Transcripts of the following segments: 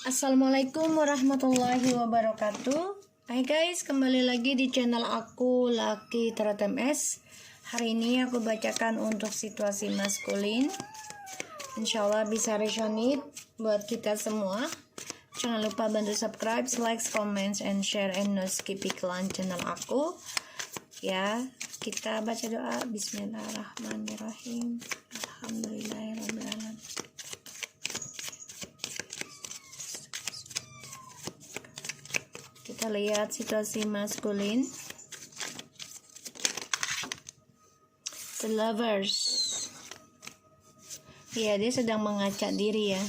Assalamualaikum warahmatullahi wabarakatuh. Hai guys, kembali lagi di channel aku Lucky Tarot MS. Hari ini aku bacakan untuk situasi maskulin. Insyaallah bisa resonate buat kita semua. Jangan lupa bantu subscribe, like, comments, and share, and no skip iklan channel aku. Ya, kita baca doa. Bismillahirrahmanirrahim. Alhamdulillahirrahmanirrahim. Kita lihat situasi maskulin. The Lovers. Ya, dia sedang mengacak diri ya.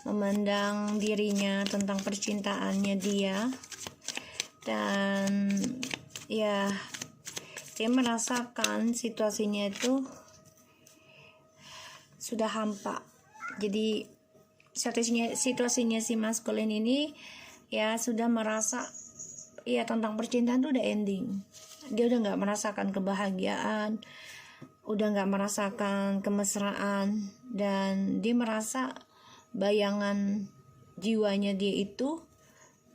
Memandang dirinya tentang percintaannya dia. Dan ya, dia merasakan situasinya itu sudah hampa. Jadi situasinya si maskulin ini ya sudah merasa ya tentang percintaan tuh udah ending. Dia udah nggak merasakan kebahagiaan, udah nggak merasakan kemesraan, dan dia merasa bayangan jiwanya dia itu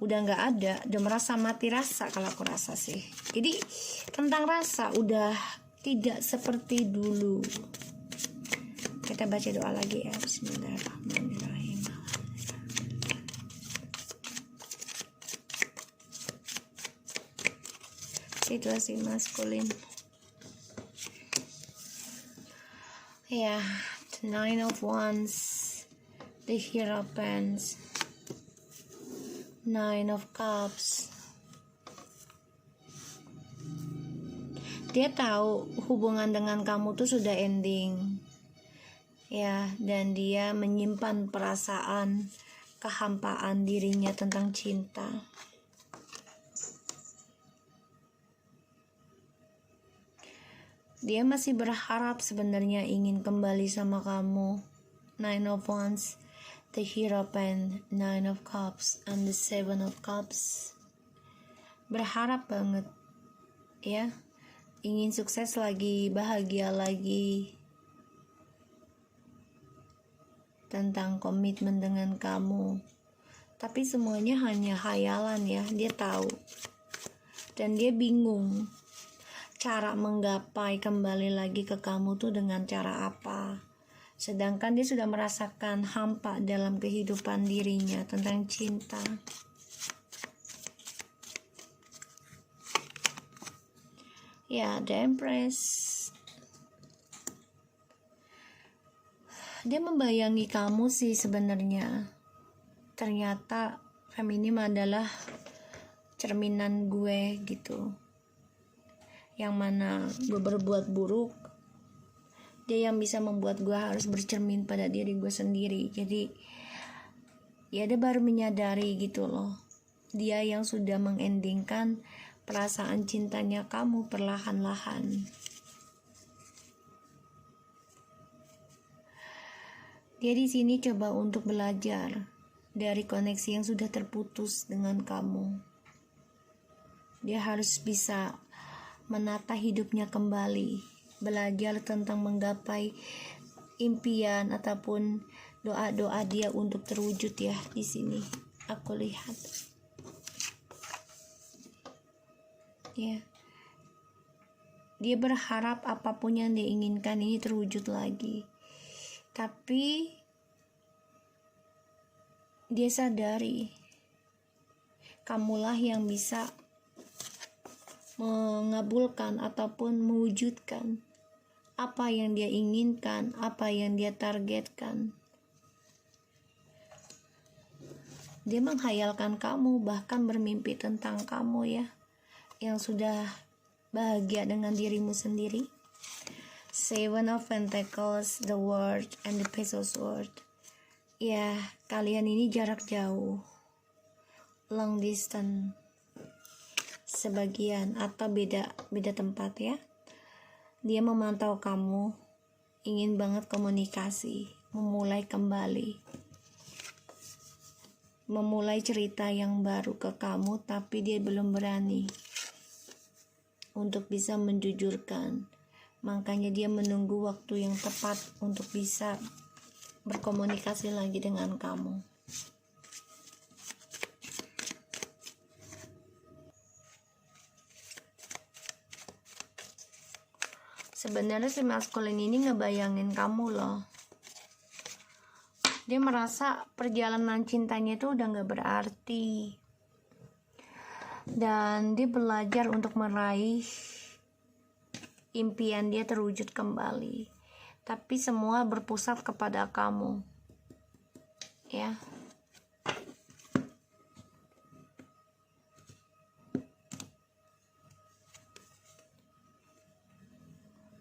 udah nggak ada, udah merasa mati rasa kalau aku rasa sih. Jadi tentang rasa udah tidak seperti dulu. Kita baca doa lagi ya. Bismillahirrahmanirrahim. Situasi maskulin ya, the Nine of Wands, the Hierophant, Nine of Cups. Dia tahu hubungan dengan kamu tuh sudah ending ya, dan dia menyimpan perasaan kehampaan dirinya tentang cinta. Dia masih berharap sebenarnya ingin kembali sama kamu. Nine of Wands, the Hierophant, Nine of Cups, and the Seven of Cups. Berharap banget ya, ingin sukses lagi, bahagia lagi, tentang komitmen dengan kamu. Tapi semuanya hanya khayalan ya, dia tahu. Dan dia bingung cara menggapai kembali lagi ke kamu tuh dengan cara apa. Sedangkan dia sudah merasakan hampa dalam kehidupan dirinya tentang cinta. Ya, the Empress. Dia membayangi kamu sih sebenarnya. Ternyata feminim adalah cerminan gue gitu. Yang mana gue berbuat buruk, dia yang bisa membuat gue harus bercermin pada diri gue sendiri. Jadi ya dia baru menyadari gitu loh, dia yang sudah mengendingkan perasaan cintanya kamu perlahan-lahan. Dia di sini coba untuk belajar dari koneksi yang sudah terputus dengan kamu. Dia harus bisa menata hidupnya kembali, belajar tentang menggapai impian ataupun doa-doa dia untuk terwujud ya. Di sini aku lihat ya, dia berharap apapun yang dia inginkan ini terwujud lagi. Tapi dia sadari kamulah yang bisa mengabulkan ataupun mewujudkan apa yang dia inginkan, apa yang dia targetkan. Dia menghayalkan kamu, bahkan bermimpi tentang kamu ya, yang sudah bahagia dengan dirimu sendiri. Seven of Pentacles, the World, and the Page of Swords. Ya, kalian ini jarak jauh, long distance sebagian, atau beda tempat ya. Dia memantau kamu, ingin banget komunikasi, memulai kembali, memulai cerita yang baru ke kamu, tapi dia belum berani untuk bisa menjujurkan. Makanya dia menunggu waktu yang tepat untuk bisa berkomunikasi lagi dengan kamu. Sebenarnya si maskulin ini ngebayangin kamu loh. Dia merasa perjalanan cintanya itu udah gak berarti, dan dia belajar untuk meraih impian dia terwujud kembali, tapi semua berpusat kepada kamu, ya.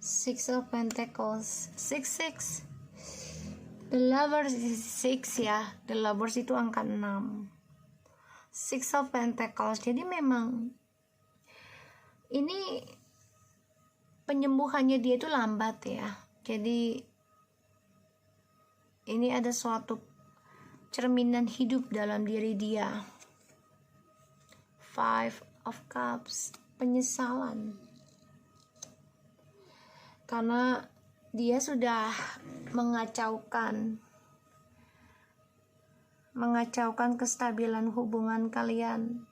Six of Pentacles, six. The Lovers is 6 ya. The Lovers itu angka 6. Six of Pentacles. Jadi memang ini penyembuhannya dia itu lambat ya. Jadi ini ada suatu cerminan hidup dalam diri dia. Five of Cups, penyesalan. Karena dia sudah mengacaukan kestabilan hubungan kalian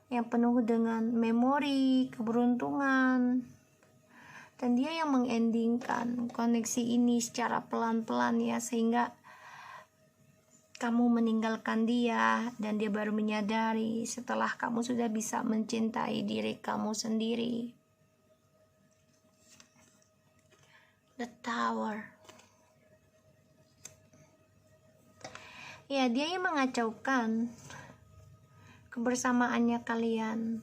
yang penuh dengan memori, keberuntungan, dan dia yang mengendingkan koneksi ini secara pelan-pelan ya, sehingga kamu meninggalkan dia dan dia baru menyadari setelah kamu sudah bisa mencintai diri kamu sendiri. The Tower. Ya, dia yang mengacaukan kebersamaannya kalian.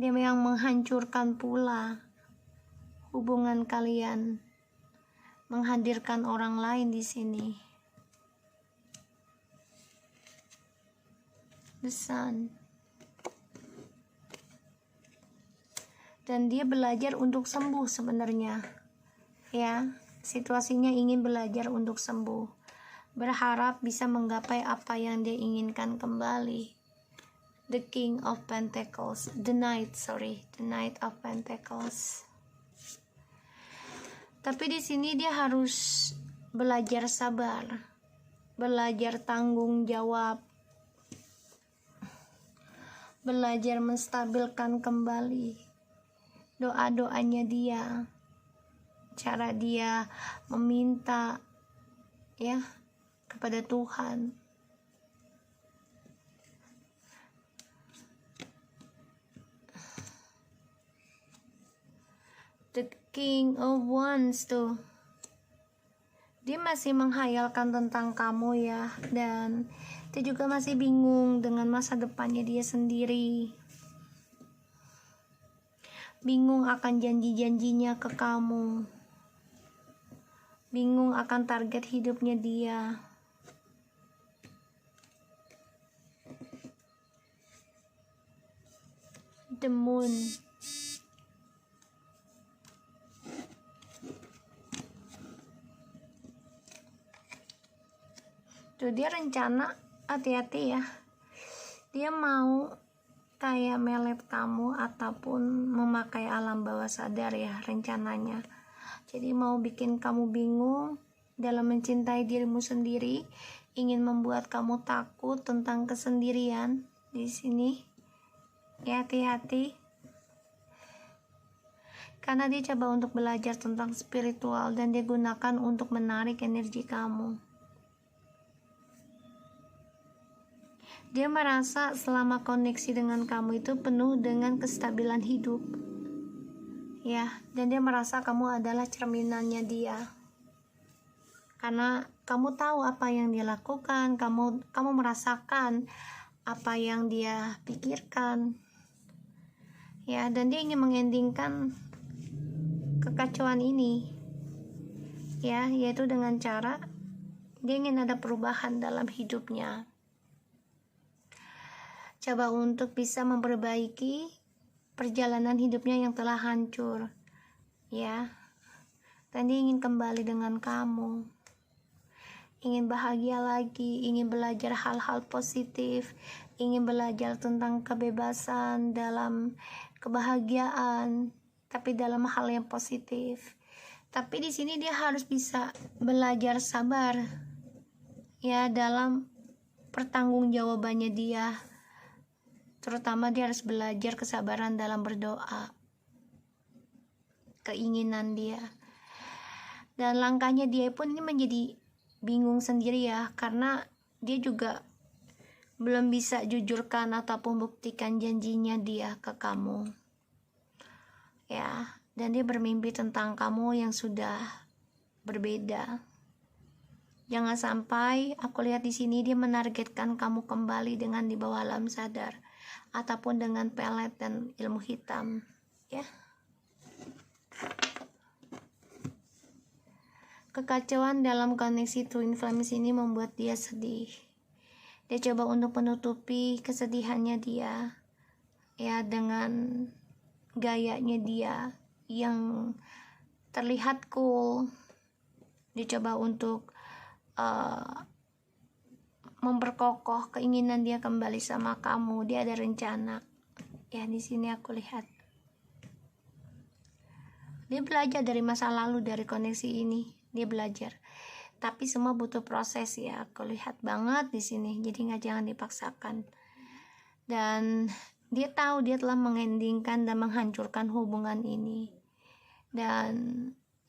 Dia yang menghancurkan pula hubungan kalian, menghadirkan orang lain di sini. The Sun. Dan dia belajar untuk sembuh sebenarnya. Ya, situasinya ingin belajar untuk sembuh, berharap bisa menggapai apa yang dia inginkan kembali. The King of Pentacles, the Knight of Pentacles. Tapi di sini dia harus belajar sabar, belajar tanggung jawab, belajar menstabilkan kembali doa-doanya dia, cara dia meminta ya kepada Tuhan. The King of Wands tuh, dia masih menghayalkan tentang kamu ya, dan dia juga masih bingung dengan masa depannya dia sendiri, bingung akan janji-janjinya ke kamu, bingung akan target hidupnya dia. The Moon. Tuh dia rencana, hati-hati ya. Dia mau kayak melet kamu ataupun memakai alam bawah sadar ya rencananya. Jadi mau bikin kamu bingung dalam mencintai dirimu sendiri, ingin membuat kamu takut tentang kesendirian di sini. Ya, hati-hati. Karena dia coba untuk belajar tentang spiritual dan dia gunakan untuk menarik energi kamu. Dia merasa selama koneksi dengan kamu itu penuh dengan kestabilan hidup. Ya, dan dia merasa kamu adalah cerminannya dia. Karena kamu tahu apa yang dia lakukan, kamu merasakan apa yang dia pikirkan. Ya, dan dia ingin mengendingkan kekacauan ini. Ya, yaitu dengan cara dia ingin ada perubahan dalam hidupnya. Coba untuk bisa memperbaiki perjalanan hidupnya yang telah hancur, ya. Dan dia ingin kembali dengan kamu, ingin bahagia lagi, ingin belajar hal-hal positif, ingin belajar tentang kebebasan dalam kebahagiaan, tapi dalam hal yang positif. Tapi di sini dia harus bisa belajar sabar, ya, dalam pertanggungjawabannya dia. Terutama dia harus belajar kesabaran dalam berdoa. keinginan dia. Dan langkahnya dia pun ini menjadi bingung sendiri ya, karena dia juga belum bisa jujurkan ataupun buktikan janjinya dia ke kamu ya. Dan dia bermimpi tentang kamu yang sudah berbeda. Jangan sampai aku lihat di sini dia menargetkan kamu kembali dengan di bawah alam sadar ataupun dengan pelet dan ilmu hitam ya. Kekacauan dalam koneksi twin flames ini membuat dia sedih. Dia coba untuk menutupi kesedihannya dia ya dengan gayanya dia yang terlihat cool. Dia coba untuk memperkokoh keinginan dia kembali sama kamu. Dia ada rencana ya. Di sini aku lihat dia belajar dari masa lalu, dari koneksi ini dia belajar, tapi semua butuh proses ya. Aku lihat banget di sini, jadi jangan dipaksakan. Dan dia tahu dia telah mengendingkan dan menghancurkan hubungan ini, dan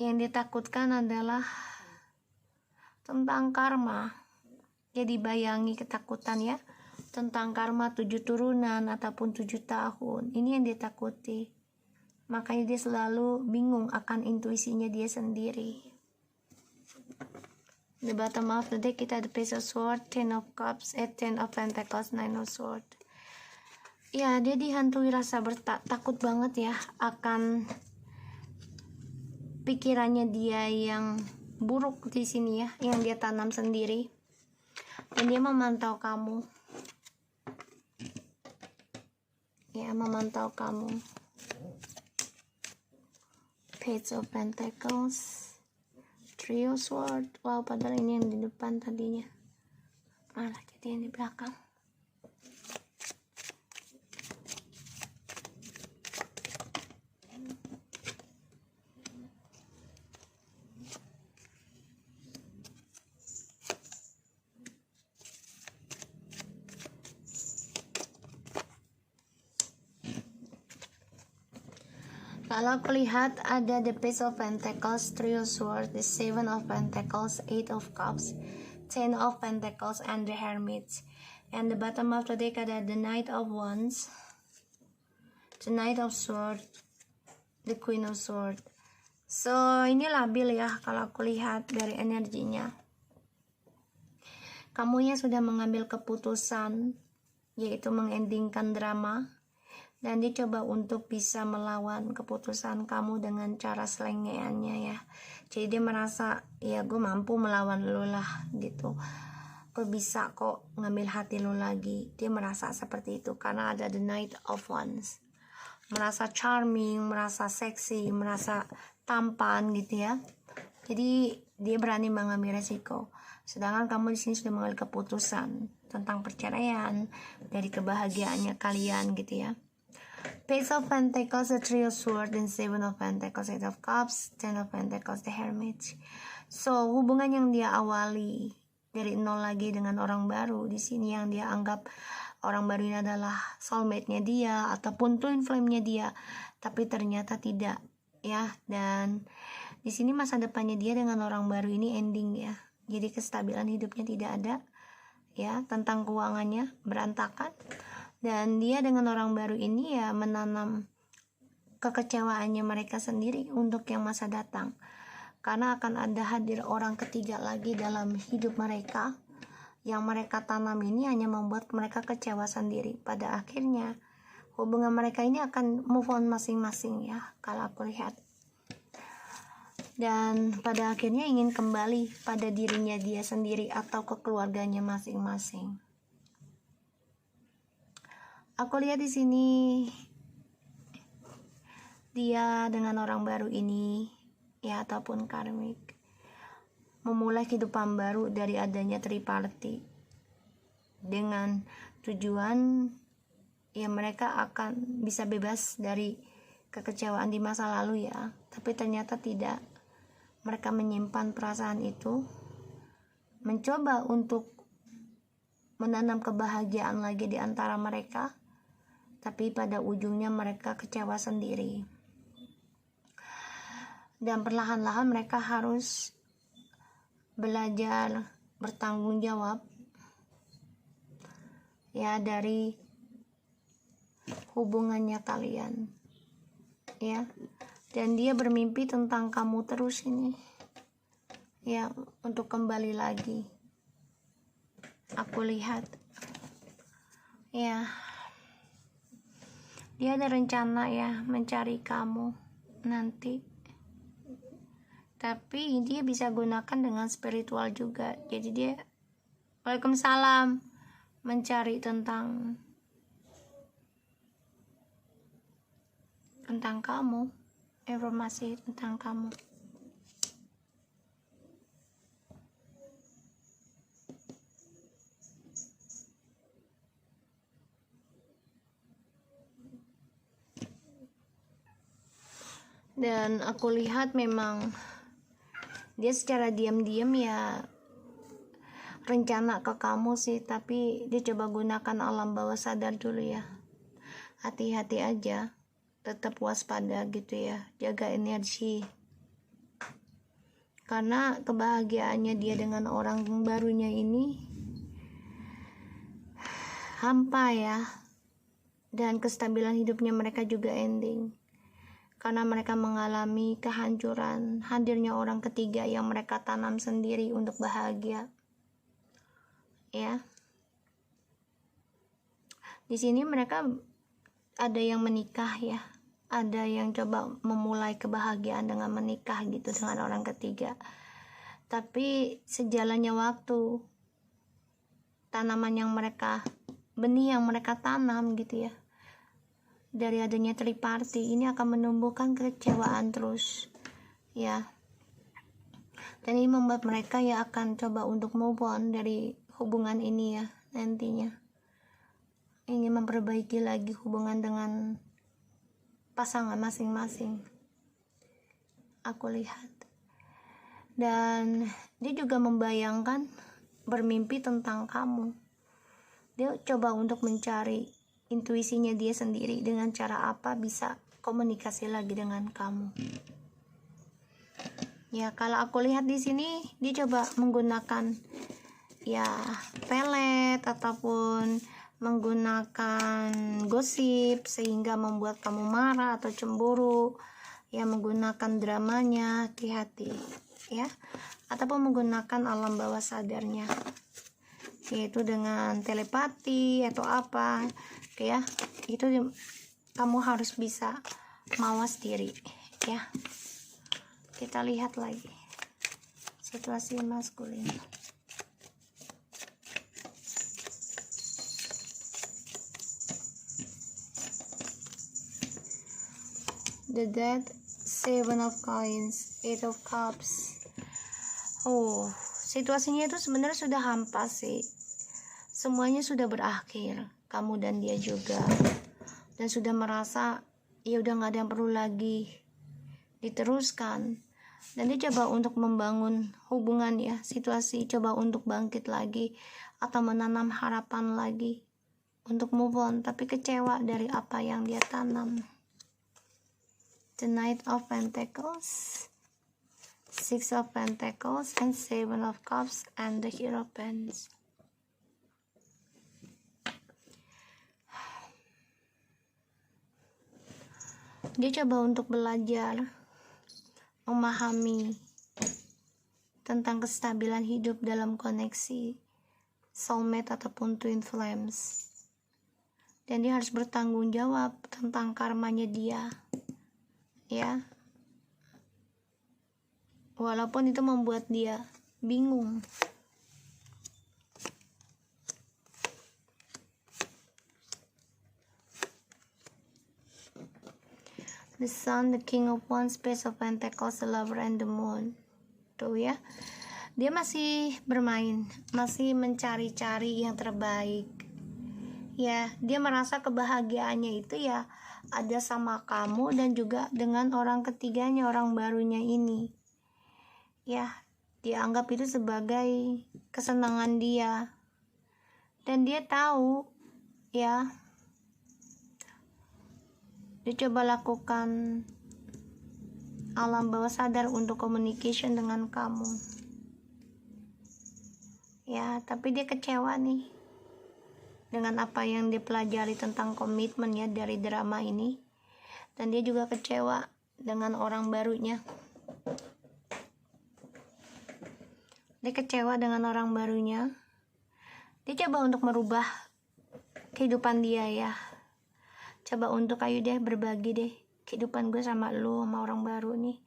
yang ditakutkan adalah tentang karma. Jadi bayangi ketakutan ya, tentang karma 7 turunan ataupun 7 tahun. Ini yang ditakuti. Makanya dia selalu bingung akan intuisinya dia sendiri. The bottom of the deck kita ada Page of Swords, Ten of Cups, Ten of Pentacles, Nine of Swords. Ya, dia dihantui rasa takut banget ya akan pikirannya dia yang buruk di sini ya, yang dia tanam sendiri. Dan dia memantau kamu. Ya, memantau kamu. Page of Pentacles, Three of Swords. Wow, padahal ini yang di depan tadinya, malah jadi yang di belakang. Kalau aku lihat ada the Page of Pentacles, Three of Swords, the Seven of Pentacles, Eight of Cups, Ten of Pentacles, and the Hermit. And the bottom of the deck ada the Knight of Wands, the Knight of Swords, the Queen of Swords. So ini labil ya kalau aku lihat dari energinya. Kamunya sudah mengambil keputusan, yaitu mengendingkan drama. Dan dia coba untuk bisa melawan keputusan kamu dengan cara selengeannya ya. Jadi dia merasa, ya gue mampu melawan lo lah gitu. Gue bisa kok ngambil hati lo lagi. Dia merasa seperti itu karena ada the Knight of Wands. Merasa charming, merasa seksi, merasa tampan gitu ya. Jadi dia berani mengambil resiko. Sedangkan kamu di sini sudah mengambil keputusan tentang perceraian, dari kebahagiaannya kalian gitu ya. Page of Pentacles, the Three of Swords, and Seven of Pentacles, Eight of Cups, Ten of Pentacles, the Hermit. So hubungan yang dia awali dari nol lagi dengan orang baru, di sini yang dia anggap orang baru ini adalah soulmate-nya dia ataupun twin flame-nya dia, tapi ternyata tidak ya. Dan di sini masa depannya dia dengan orang baru ini ending ya. Jadi kestabilan hidupnya tidak ada ya, tentang keuangannya berantakan. Dan dia dengan orang baru ini ya menanam kekecewaannya mereka sendiri untuk yang masa datang. Karena akan ada hadir orang ketiga lagi dalam hidup mereka. Yang mereka tanam ini hanya membuat mereka kecewa sendiri. Pada akhirnya hubungan mereka ini akan move on masing-masing ya, kalau aku lihat. Dan pada akhirnya ingin kembali pada dirinya dia sendiri atau ke keluarganya masing-masing. Aku lihat di sini dia dengan orang baru ini ya ataupun karmik memulai kehidupan baru dari adanya triparty dengan tujuan ya mereka akan bisa bebas dari kekecewaan di masa lalu ya. Tapi ternyata tidak. Mereka menyimpan perasaan itu, mencoba untuk menanam kebahagiaan lagi di antara mereka. Tapi pada ujungnya mereka kecewa sendiri. dan perlahan-lahan mereka harus belajar bertanggung jawab ya dari hubungannya kalian ya. Dan dia bermimpi tentang kamu terus ini ya, untuk kembali lagi. Aku lihat ya, dia ada rencana ya mencari kamu nanti, tapi dia bisa gunakan dengan spiritual juga. Jadi dia, Waalaikumsalam, mencari tentang kamu, informasi tentang kamu. Dan aku lihat memang dia secara diam-diam ya rencana ke kamu sih, tapi dia coba gunakan alam bawah sadar dulu ya. Hati-hati aja, tetap waspada gitu ya, jaga energi. Karena kebahagiaannya dia dengan orang barunya ini hampa ya, dan kestabilan hidupnya mereka juga ending. Karena mereka mengalami kehancuran, hadirnya orang ketiga yang mereka tanam sendiri untuk bahagia. Ya. Di sini mereka ada yang menikah ya. Ada yang coba memulai kebahagiaan dengan menikah gitu dengan orang ketiga. Tapi sejalannya waktu, tanaman yang mereka, benih yang mereka tanam gitu ya, dari adanya triparti ini akan menumbuhkan kekecewaan terus ya. Dan ini membuat mereka ya akan coba untuk move on dari hubungan ini ya nantinya. Ingin memperbaiki lagi hubungan dengan pasangan masing-masing. Aku lihat. Dan dia juga membayangkan, bermimpi tentang kamu. Dia coba untuk mencari intuisinya dia sendiri dengan cara apa bisa komunikasi lagi dengan kamu. Ya, kalau aku lihat di sini dia coba menggunakan ya pelet ataupun menggunakan gosip sehingga membuat kamu marah atau cemburu. Ya, menggunakan dramanya, hati-hati ya. Ataupun menggunakan alam bawah sadarnya, yaitu dengan telepati atau apa ya. Itu kamu harus bisa mawas diri ya. Kita lihat lagi situasi maskulin. The Death, Seven of Coins, Eight of Cups. Oh, situasinya itu sebenarnya sudah hampa sih. Semuanya sudah berakhir, kamu dan dia juga. Dan sudah merasa ya udah gak ada yang perlu lagi diteruskan. Dan dia coba untuk membangun hubungan ya, situasi coba untuk bangkit lagi atau menanam harapan lagi untuk move on, tapi kecewa dari apa yang dia tanam. The Knight of Pentacles, Six of Pentacles, and Seven of Cups, and the Hierophant. Dia coba untuk belajar memahami tentang kestabilan hidup dalam koneksi soulmate ataupun twin flames. Dan dia harus bertanggung jawab tentang karmanya dia. Ya. Walaupun itu membuat dia bingung. The Sun, the King of Wands, Page of Pentacles, the Lover, and the Moon. Tuh ya. Dia masih bermain, masih mencari-cari yang terbaik. Ya, dia merasa kebahagiaannya itu ya ada sama kamu dan juga dengan orang ketiganya, orang barunya ini. Ya, dia anggap itu sebagai kesenangan dia. Dan dia tahu ya, dia coba lakukan alam bawah sadar untuk communication dengan kamu. Ya, tapi dia kecewa nih dengan apa yang dia pelajari tentang komitmen ya dari drama ini. Dan dia juga kecewa dengan orang barunya. Dia kecewa dengan orang barunya. Dia coba untuk merubah kehidupan dia ya. Coba untuk ayo deh berbagi deh kehidupan gue sama lo, sama orang baru nih.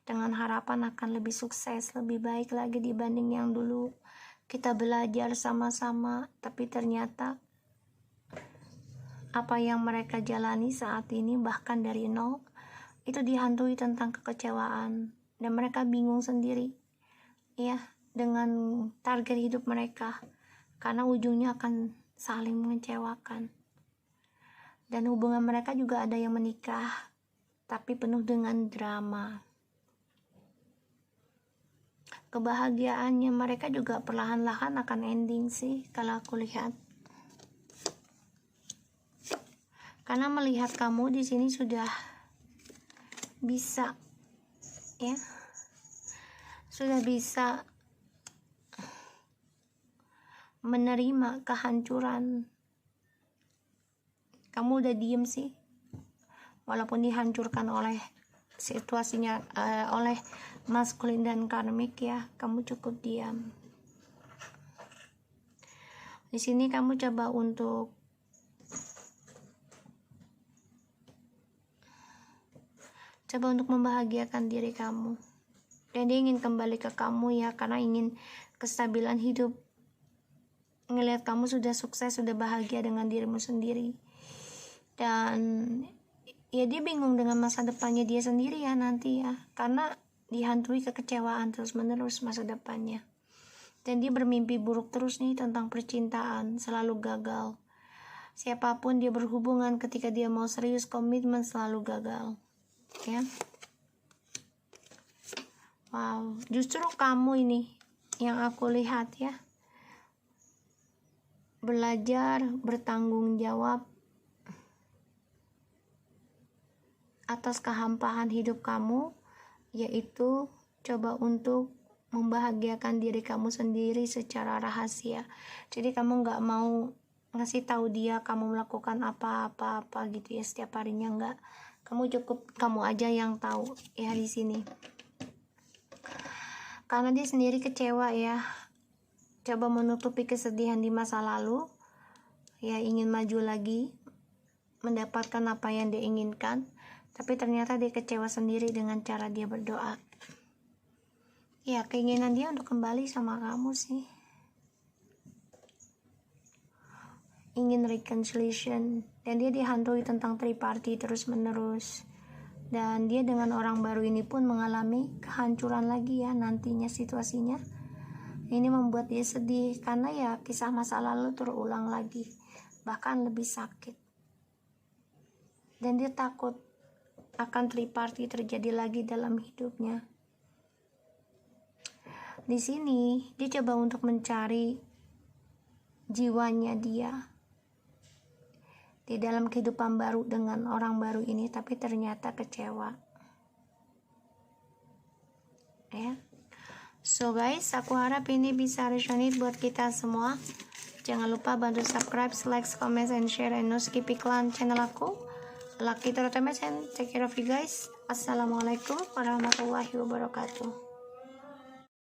Dengan harapan akan lebih sukses, lebih baik lagi dibanding yang dulu. Kita belajar sama-sama, tapi ternyata apa yang mereka jalani saat ini bahkan dari nol itu dihantui tentang kekecewaan. Dan mereka bingung sendiri. Ya, dengan target hidup mereka, karena ujungnya akan saling mengecewakan. Dan hubungan mereka juga ada yang menikah, tapi penuh dengan drama. Kebahagiaannya mereka juga perlahan-lahan akan ending sih kalau aku lihat. Karena melihat kamu di sini sudah bisa ya, sudah bisa menerima kehancuran. Kamu udah diem sih, walaupun dihancurkan oleh situasinya, oleh maskulin dan karmik ya, kamu cukup diam. Di sini kamu coba untuk membahagiakan diri kamu. Dan dia ingin kembali ke kamu ya, karena ingin kestabilan hidup. Ngelihat kamu sudah sukses, sudah bahagia dengan dirimu sendiri. Dan ya dia bingung dengan masa depannya dia sendiri ya nanti ya, karena dihantui kekecewaan terus menerus masa depannya. Dan dia bermimpi buruk terus nih tentang percintaan, selalu gagal. Siapapun dia berhubungan, ketika dia mau serius komitmen selalu gagal ya. Wow, justru kamu ini yang aku lihat ya, belajar bertanggung jawab atas kehampaan hidup kamu, yaitu coba untuk membahagiakan diri kamu sendiri secara rahasia. Jadi kamu nggak mau ngasih tahu dia kamu melakukan apa-apa gitu ya setiap harinya, nggak. Kamu cukup kamu aja yang tahu ya di sini. Karena dia sendiri kecewa ya, coba menutupi kesedihan di masa lalu ya, ingin maju lagi, mendapatkan apa yang dia inginkan, tapi ternyata dia kecewa sendiri dengan cara dia berdoa. Ya, keinginan dia untuk kembali sama kamu sih, ingin reconciliation. Dan dia dihantui tentang triparty terus menerus. Dan dia dengan orang baru ini pun mengalami kehancuran lagi ya nantinya situasinya. Ini membuat dia sedih karena ya kisah masa lalu terulang lagi, bahkan lebih sakit. Dan dia takut akan triparty terjadi lagi dalam hidupnya. Di sini dia coba untuk mencari jiwanya dia di dalam kehidupan baru dengan orang baru ini, tapi ternyata kecewa ya. So guys, aku harap ini bisa resonate buat kita semua. Jangan lupa bantu subscribe, like, comment, and share, and no skip iklan channel aku, Lucky Tarot Message. Take care of you guys. Assalamualaikum warahmatullahi wabarakatuh.